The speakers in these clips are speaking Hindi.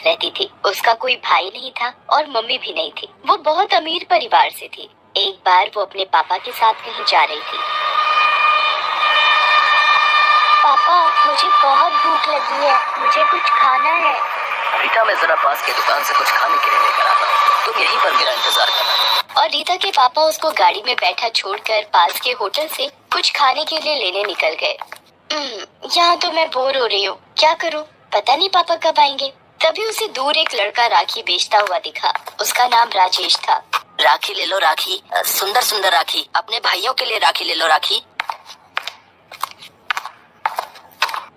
रहती थी। उसका कोई भाई नहीं था और मम्मी भी नहीं थी। वो बहुत अमीर परिवार से थी। एक बार वो अपने पापा के साथ कहीं जा रही थी। पापा, मुझे बहुत भूख लगी है, मुझे कुछ खाना है। रीता, मैं जरा पास की दुकान से कुछ खाने के लिए लेकर आता हूँ, तुम यहीं पर मेरा इंतजार करना। और रीता के पापा उसको गाड़ी में बैठा छोड़कर पास के होटल से कुछ खाने के लिए लेने निकल गए। यहाँ तो मैं बोर हो रही हूँ, क्या करूँ, पता नहीं पापा कब आएंगे। तभी उसे दूर एक लड़का राखी बेचता हुआ दिखा। उसका नाम राजेश था। राखी ले लो राखी, सुंदर सुंदर राखी, अपने भाइयों के लिए राखी ले लो राखी।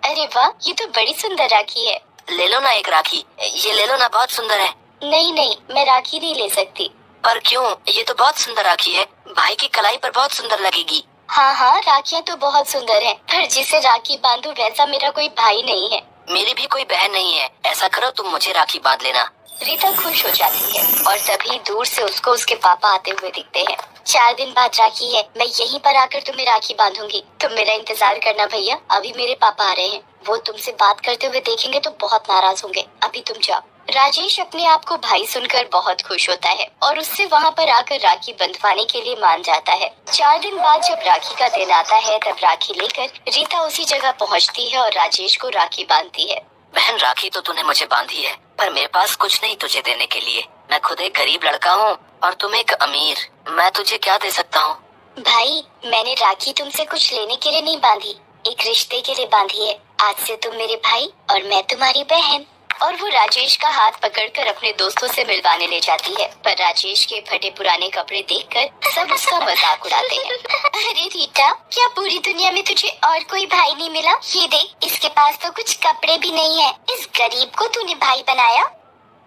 अरे वाह, ये तो बड़ी सुंदर राखी है। ले लो ना एक राखी, ये ले लो ना, बहुत सुंदर है। नहीं नहीं, मैं राखी नहीं ले सकती। पर क्यों, ये तो बहुत सुंदर राखी है, भाई की कलाई पर बहुत सुंदर लगेगी। हाँ हाँ, राखियाँ तो बहुत सुंदर हैं, पर जिसे राखी बांधू वैसा मेरा कोई भाई नहीं है। मेरी भी कोई बहन नहीं है, ऐसा करो तुम मुझे राखी बांध लेना। रीता खुश हो जाती है और तभी दूर से उसको उसके पापा आते हुए दिखते हैं। 4 दिन बाद राखी है, मैं यहीं पर आकर तुम्हें राखी बांधूंगी, तुम मेरा इंतजार करना भैया, अभी मेरे पापा आ रहे हैं। वो तुमसे बात करते हुए देखेंगे तो बहुत नाराज होंगे, अभी तुम जाओ। राजेश अपने आप को भाई सुनकर बहुत खुश होता है और उससे वहाँ पर आकर राखी बंधवाने के लिए मान जाता है। 4 दिन बाद जब राखी का दिन आता है तब राखी लेकर रीता उसी जगह पहुँचती है और राजेश को राखी बांधती है। बहन, राखी तो तूने मुझे बांधी है, पर मेरे पास कुछ नहीं तुझे देने के लिए। मैं खुद एक गरीब लड़का हूँ और तुम एक अमीर, मैं तुझे क्या दे सकता हूँ? भाई, मैंने राखी तुमसे कुछ लेने के लिए नहीं बांधी, एक रिश्ते के लिए बांधी है। आज से तुम मेरे भाई और मैं तुम्हारी बहन। और वो राजेश का हाथ पकड़कर अपने दोस्तों से मिलवाने ले जाती है, पर राजेश के फटे पुराने कपड़े देखकर सब उसका मजाक उड़ाते हैं। अरे रीता, क्या पूरी दुनिया में तुझे और कोई भाई नहीं मिला? ये देख, इसके पास तो कुछ कपड़े भी नहीं है, इस गरीब को तूने भाई बनाया।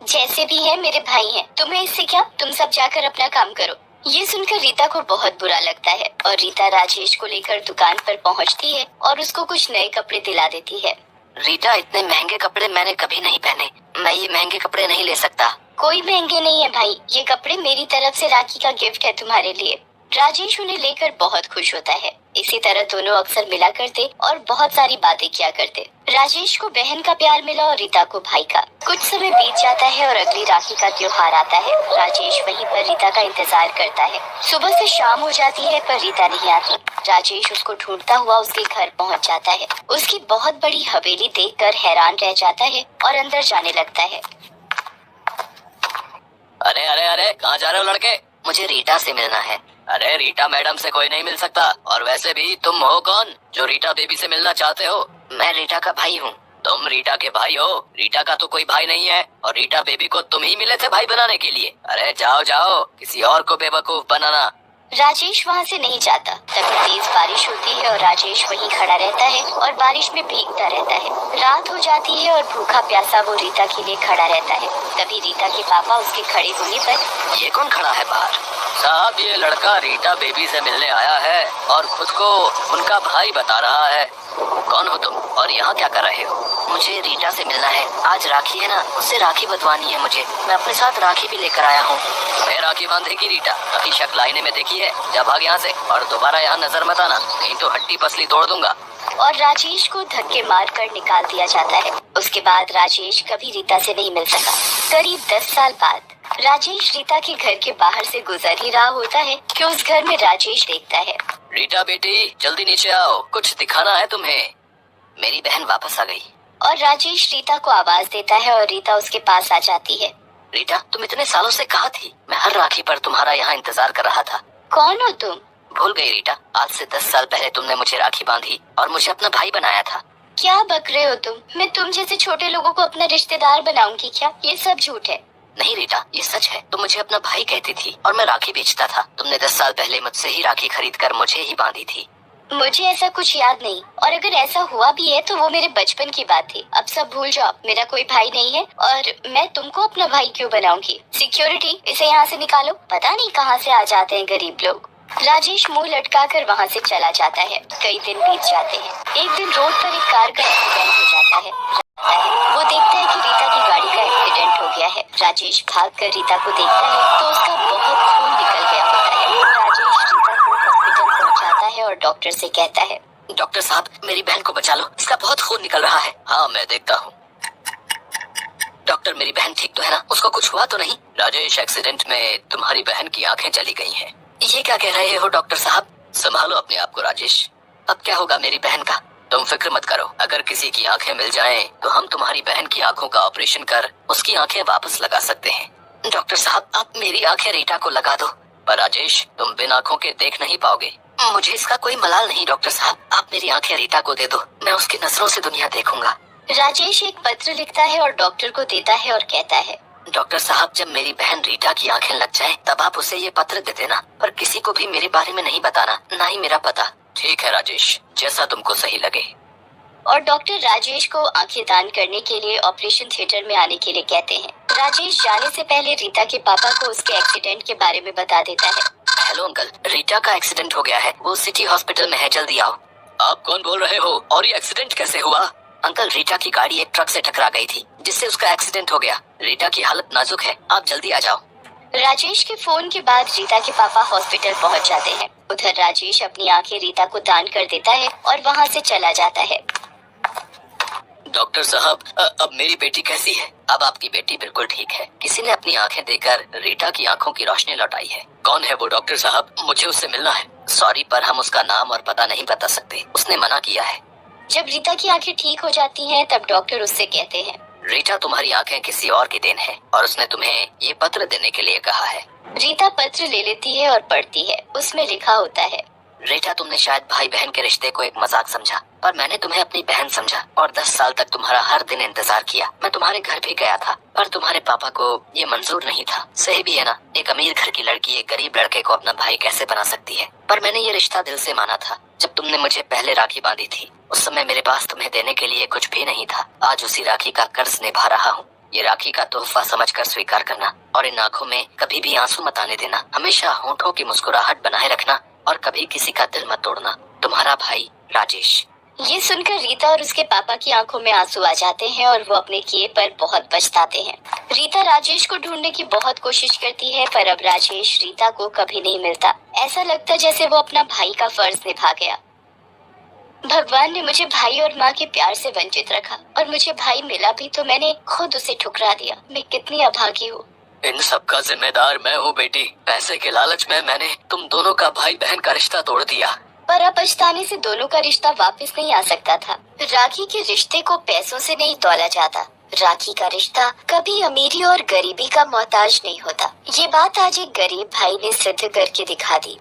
जैसे भी है मेरे भाई हैं, तुम्हें इससे क्या, तुम सब जाकर अपना काम करो। ये सुनकर रीता को बहुत बुरा लगता है और रीता राजेश को लेकर दुकान पर पहुंचती है और उसको कुछ नए कपड़े दिला देती है। रीता, इतने महंगे कपड़े मैंने कभी नहीं पहने, मैं ये महंगे कपड़े नहीं ले सकता। कोई महंगे नहीं है भाई, ये कपड़े मेरी तरफ से राखी का गिफ्ट है तुम्हारे लिए। राजेश उन्हें लेकर बहुत खुश होता है। इसी तरह दोनों अक्सर मिला करते और बहुत सारी बातें किया करते। राजेश को बहन का प्यार मिला और रीता को भाई का। कुछ समय बीत जाता है और अगली राखी का त्योहार आता है। राजेश वहीं पर रीता का इंतजार करता है। सुबह से शाम हो जाती है पर रीता नहीं आती। राजेश उसको ढूंढता हुआ उसके घर पहुंच जाता है। उसकी बहुत बड़ी हवेली देखकर हैरान रह जाता है और अंदर जाने लगता है। अरे अरे अरे, कहाँ जा रहे हो लड़के? मुझे रीटा से मिलना है। अरे रीटा मैडम से कोई नहीं मिल सकता, और वैसे भी तुम हो कौन जो रीटा बेबी से मिलना चाहते हो? मैं रीटा का भाई हूँ। तुम रीटा के भाई हो? रीटा का तो कोई भाई नहीं है, और रीटा बेबी को तुम ही मिले थे भाई बनाने के लिए। अरे जाओ जाओ, किसी और को बेवकूफ बनाना। राजेश वहाँ से नहीं जाता। तभी तेज बारिश होती है और राजेश वहीं खड़ा रहता है और बारिश में भीगता रहता है। रात हो जाती है और भूखा प्यासा वो रीता के लिए खड़ा रहता है। तभी रीता के पापा उसके खड़े होने पर, ये कौन खड़ा है बाहर? साहब, ये लड़का रीटा बेबी से मिलने आया है और खुद को उनका भाई बता रहा है। कौन हो तुम और यहाँ क्या कर रहे हो? मुझे रीटा से मिलना है, आज राखी है ना, उससे राखी बंधवानी है मुझे। मैं अपने साथ राखी भी लेकर आया हूँ। मैं राखी बांधेगी रीटा? कभी शक्ल आईने में देखी है? जा भाग यहाँ से और दोबारा यहाँ नजर मत आना, नहीं तो हड्डी पसली तोड़ दूंगा। और राजेश को धक्के मारकर निकाल दिया जाता है। उसके बाद राजेश कभी रीता से नहीं मिल सका। करीब 10 साल बाद राजेश रीता के घर के बाहर से गुजर ही रहा होता है कि उस घर में राजेश देखता है। रीटा बेटी, जल्दी नीचे आओ, कुछ दिखाना है तुम्हें। मेरी बहन वापस आ गई। और राजेश रीता को आवाज देता है और रीता उसके पास आ जाती है। रीटा, तुम इतने सालों से कहाँ थी? मैं हर राखी पर तुम्हारा यहाँ इंतजार कर रहा था। कौन हो तुम? भूल गई रीटा, आज से 10 साल पहले तुमने मुझे राखी बांधी और मुझे अपना भाई बनाया था। क्या बक रहे हो तुम? मैं तुम जैसे छोटे लोगों को अपना रिश्तेदार बनाऊंगी क्या? ये सब झूठ है। नहीं रीटा, ये सच है। तुम मुझे अपना भाई कहती थी और मैं राखी बेचता था। तुमने 10 साल पहले मुझसे ही राखी खरीद कर मुझे ही बांधी थी। मुझे ऐसा कुछ याद नहीं, और अगर ऐसा हुआ भी है तो वो मेरे बचपन की बात थी। अब सब भूल जाओ, मेरा कोई भाई नहीं है और मैं तुमको अपना भाई क्यों बनाऊंगी? सिक्योरिटी, इसे यहाँ से निकालो। पता नहीं कहाँ से आ जाते हैं गरीब लोग। राजेश मुंह लटका कर वहाँ से चला जाता है। कई दिन बीत जाते हैं। एक दिन रोड पर एक कार का एक्सीडेंट हो जाता है। वो देखता है कि रीता की गाड़ी का एक्सीडेंट हो गया है। राजेश भागकर रीता को देखता है तो उसका बहुत खून निकल गया होता है। राजेश रीता को हॉस्पिटल पहुंचाता है और डॉक्टर से कहता है, डॉक्टर साहब, मेरी बहन को बचा लो, इसका बहुत खून निकल रहा है। हाँ, मैं देखता हूँ। डॉक्टर मेरी बहन ठीक तो है ना? उसको कुछ हुआ तो नहीं? राजेश, एक्सीडेंट में तुम्हारी बहन की आंखें चली गई हैं। ये क्या कह रहे हो डॉक्टर साहब? संभालो अपने आप को राजेश। अब क्या होगा मेरी बहन का? तुम फिक्र मत करो, अगर किसी की आंखें मिल जाएं, तो हम तुम्हारी बहन की आंखों का ऑपरेशन कर उसकी आंखें वापस लगा सकते हैं। डॉक्टर साहब, आप मेरी आंखें रीटा को लगा दो। पर राजेश, तुम बिन आंखों के देख नहीं पाओगे। मुझे इसका कोई मलाल नहीं डॉक्टर साहब, आप मेरी आंखें रीटा को दे दो, मैं उसकी नजरों से दुनिया देखूंगा। राजेश एक पत्र लिखता है और डॉक्टर को देता है और कहता है, डॉक्टर साहब, जब मेरी बहन रीटा की आंखें लग जाए तब आप उसे ये पत्र दे देना, पर किसी को भी मेरे बारे में नहीं बताना, ना ही मेरा पता। ठीक है राजेश, जैसा तुमको सही लगे। और डॉक्टर राजेश को आंखें दान करने के लिए ऑपरेशन थिएटर में आने के लिए कहते हैं। राजेश जाने से पहले रीटा के पापा को उसके एक्सीडेंट के बारे में बता देता है। हेलो अंकल, रीटा का एक्सीडेंट हो गया है, वो सिटी हॉस्पिटल में है, जल्दी आओ। आप कौन बोल रहे हो और ये एक्सीडेंट कैसे हुआ? अंकल, रीटा की गाड़ी एक ट्रक से टकरा गई थी, जिससे उसका एक्सीडेंट हो गया। रीटा की हालत नाजुक है, आप जल्दी आ जाओ। राजेश के फोन के बाद रीटा के पापा हॉस्पिटल पहुंच जाते हैं। उधर राजेश अपनी आंखें रीटा को दान कर देता है और वहां से चला जाता है। डॉक्टर साहब, अब मेरी बेटी कैसी है? अब आपकी बेटी बिल्कुल ठीक है। किसी ने अपनी आंखें देकर रीटा की आंखों की रोशनी लौटाई है। कौन है वो डॉक्टर साहब? मुझे उससे मिलना है। सॉरी, पर हम उसका नाम और पता नहीं बता सकते, उसने मना किया है। जब रीटा की आंखें ठीक हो जाती हैं, तब डॉक्टर उससे कहते हैं, रीटा, तुम्हारी आंखें किसी और की देन है और उसने तुम्हें ये पत्र देने के लिए कहा है। रीटा पत्र ले लेती है और पढ़ती है। उसमें लिखा होता है, रीटा, तुमने शायद भाई बहन के रिश्ते को एक मजाक समझा, पर मैंने तुम्हें अपनी बहन समझा और 10 साल तक तुम्हारा हर दिन इंतजार किया। मैं तुम्हारे घर भी गया था, पर तुम्हारे पापा को ये मंजूर नहीं था। सही भी है ना, एक अमीर घर की लड़की एक गरीब लड़के को अपना भाई कैसे बना सकती है? पर मैंने ये रिश्ता दिल से माना था। जब तुमने मुझे पहले राखी बांधी थी, उस समय मेरे पास तुम्हें देने के लिए कुछ भी नहीं था। आज उसी राखी का कर्ज निभा रहा हूँ। ये राखी का तोहफा समझकर स्वीकार करना और इन आंखों में कभी भी आंसू मत आने देना। हमेशा होंठों की मुस्कुराहट बनाए रखना और कभी किसी का दिल मत तोड़ना। तुम्हारा भाई राजेश। ये सुनकर रीता और उसके पापा की आंखों में आंसू आ जाते हैं और वो अपने किए पर बहुत पछताते हैं। रीता राजेश को ढूंढने की बहुत कोशिश करती है, पर अब राजेश रीता को कभी नहीं मिलता। ऐसा लगता जैसे वो अपना भाई का फर्ज निभा गया। भगवान ने मुझे भाई और माँ के प्यार से वंचित रखा, और मुझे भाई मिला भी तो मैंने खुद उसे ठुकरा दिया। मैं कितनी अभागी हूँ। इन सब का जिम्मेदार मैं हूँ बेटी। पैसे के लालच में मैंने तुम दोनों का भाई बहन का रिश्ता तोड़ दिया। पर अब पछताने से दोनों का रिश्ता वापस नहीं आ सकता था। राखी के रिश्ते को पैसों से नहीं तोला जाता। राखी का रिश्ता कभी अमीरी और गरीबी का मोहताज नहीं होता। ये बात आज एक गरीब भाई ने सिद्ध करके दिखा दी।